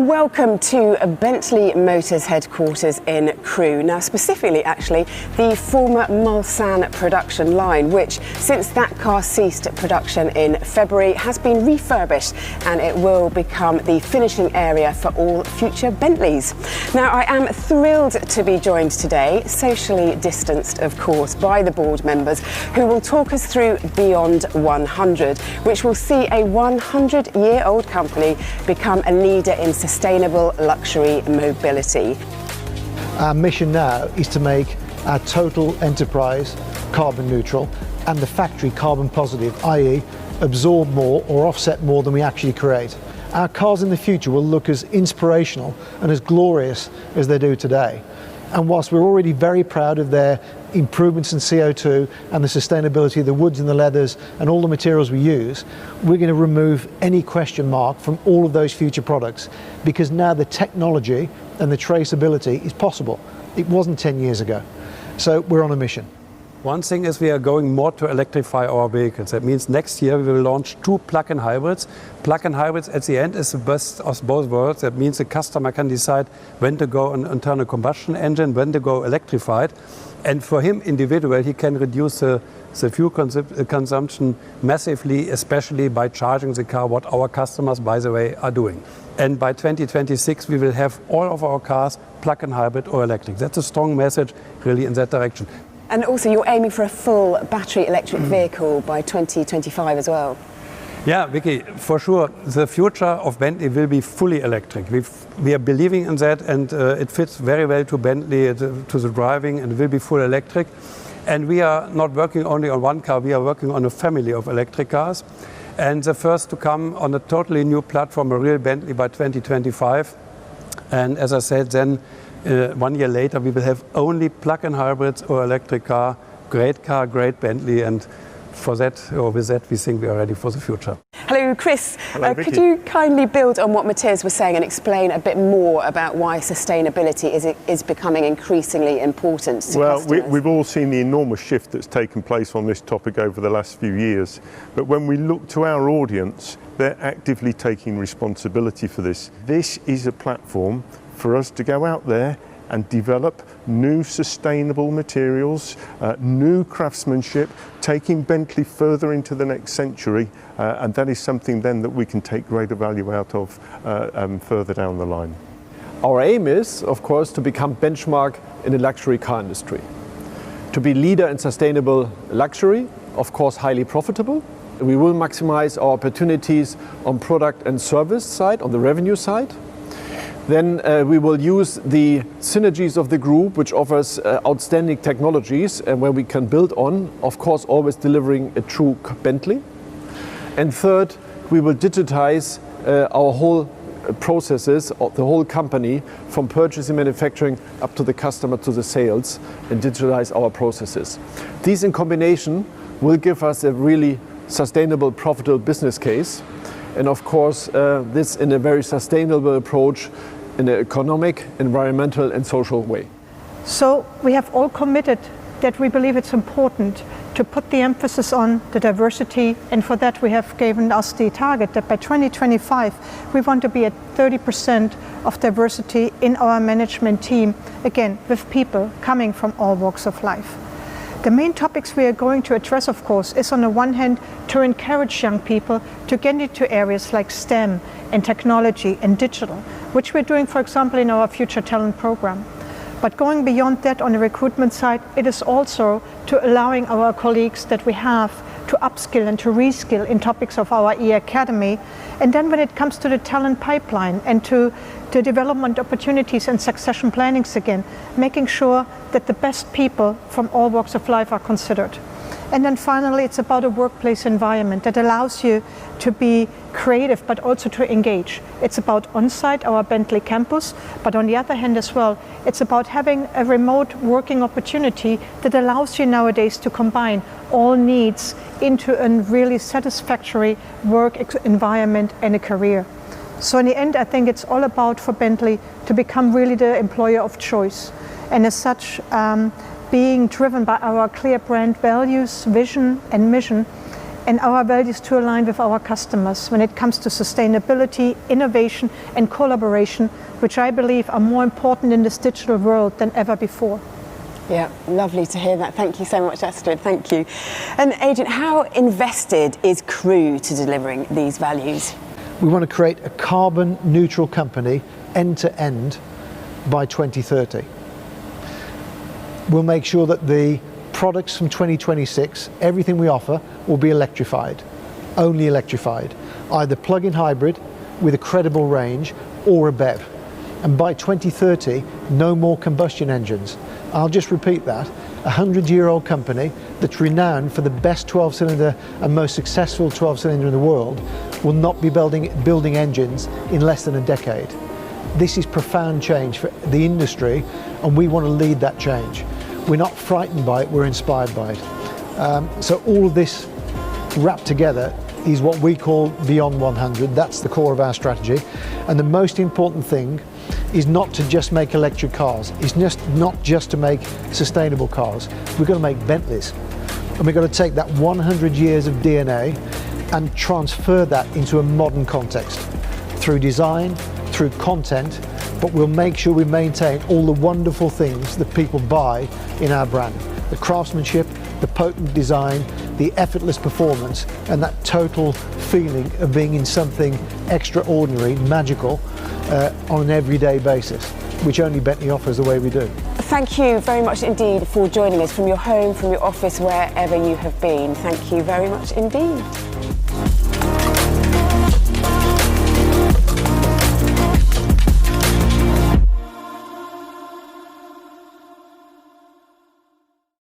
Welcome to Bentley Motors headquarters in Crewe. Now, specifically, actually, the former Mulsanne production line, which, since that car ceased production in February, has been refurbished and it will become the finishing area for all future Bentleys. Now, I am thrilled to be joined today, socially distanced, of course, by the board members who will talk us through Beyond 100, which will see a 100-year-old company become a leader in sustainable luxury mobility. Our mission now is to make our total enterprise carbon neutral and the factory carbon positive, i.e. absorb more or offset more than we actually create. Our cars in the future will look as inspirational and as glorious as they do today. And whilst we're already very proud of their improvements in CO2 and the sustainability of the woods and the leathers and all the materials we use, we're going to remove any question mark from all of those future products, because now the technology and the traceability is possible. It wasn't 10 years ago. So we're on a mission. One thing is we are going more to electrify our vehicles. That means next year we will launch 2 plug-in hybrids. Plug-in hybrids at the end is the best of both worlds. That means the customer can decide when to go on internal combustion engine, when to go electrified. And for him individually, he can reduce the fuel consumption massively, especially by charging the car, what our customers, by the way, are doing. And by 2026, we will have all of our cars plug-in hybrid or electric. That's a strong message really in that direction. And also, you're aiming for a full battery electric vehicle by 2025 as well. Yeah, Vicky, for sure, the future of Bentley will be fully electric. We are believing in that, and it fits very well to Bentley, to the driving, and will be full electric. And we are not working only on one car, we are working on a family of electric cars. And the first to come on a totally new platform, a real Bentley, by 2025. And as I said, then 1 year later, we will have only plug-in hybrids or electric car, great Bentley, and for that, or with that, we think we are ready for the future. Hello, Chris. Hello, could you kindly build on what Matthias was saying and explain a bit more about why sustainability is becoming increasingly important to customers? We've all seen the enormous shift that's taken place on this topic over the last few years. But when we look to our audience, they're actively taking responsibility for this. This is a platform for us to go out there and develop new sustainable materials, new craftsmanship, taking Bentley further into the next century, and that is something then that we can take greater value out of further down the line. Our aim is, of course, to become benchmark in the luxury car industry. To be leader in sustainable luxury, of course highly profitable. We will maximize our opportunities on product and service side, on the revenue side. Then we will use the synergies of the group, which offers outstanding technologies and where we can build on, of course always delivering a true Bentley. And third, we will digitize our whole processes of the whole company, from purchasing, manufacturing up to the customer to the sales, and digitalize our processes. These in combination will give us a really sustainable, profitable business case. And of course, this in a very sustainable approach in an economic, environmental and social way. So we have all committed that we believe it's important to put the emphasis on the diversity, and for that we have given us the target that by 2025 we want to be at 30% of diversity in our management team, again with people coming from all walks of life. The main topics we are going to address, of course, is on the one hand to encourage young people to get into areas like STEM and technology and digital, which we're doing, for example, in our Future Talent program. But going beyond that on the recruitment side, it is also to allowing our colleagues that we have to upskill and to reskill in topics of our e-academy. And then when it comes to the talent pipeline and to the development opportunities and succession plannings again, making sure that the best people from all walks of life are considered. And then finally, it's about a workplace environment that allows you to be creative, but also to engage. It's about on-site, our Bentley campus, but on the other hand as well, it's about having a remote working opportunity that allows you nowadays to combine all needs into a really satisfactory work environment and a career. So in the end, I think it's all about for Bentley to become really the employer of choice. And as such, being driven by our clear brand values, vision and mission, and our values to align with our customers when it comes to sustainability, innovation and collaboration, which I believe are more important in this digital world than ever before. Yeah, lovely to hear that. Thank you so much, Astrid. Thank you. And Adrian, how invested is Crew to delivering these values? We want to create a carbon neutral company end to end by 2030. We'll make sure that the products from 2026, everything we offer will be electrified, only electrified, either plug-in hybrid with a credible range or a BEV. And by 2030, no more combustion engines. I'll just repeat that. A 100-year-old company that's renowned for the best 12-cylinder and most successful 12-cylinder in the world will not be building engines in less than a decade. This is profound change for the industry, and we want to lead that change. We're not frightened by it, we're inspired by it. So all of this wrapped together is what we call Beyond 100. That's the core of our strategy. And the most important thing is not to just make electric cars. It's not just to make sustainable cars. We've got to make Bentleys. And we've got to take that 100 years of DNA and transfer that into a modern context through design, through content, but we'll make sure we maintain all the wonderful things that people buy in our brand. The craftsmanship, the potent design, the effortless performance, and that total feeling of being in something extraordinary, magical, on an everyday basis, which only Bentley offers the way we do. Thank you very much indeed for joining us from your home, from your office, wherever you have been. Thank you very much indeed.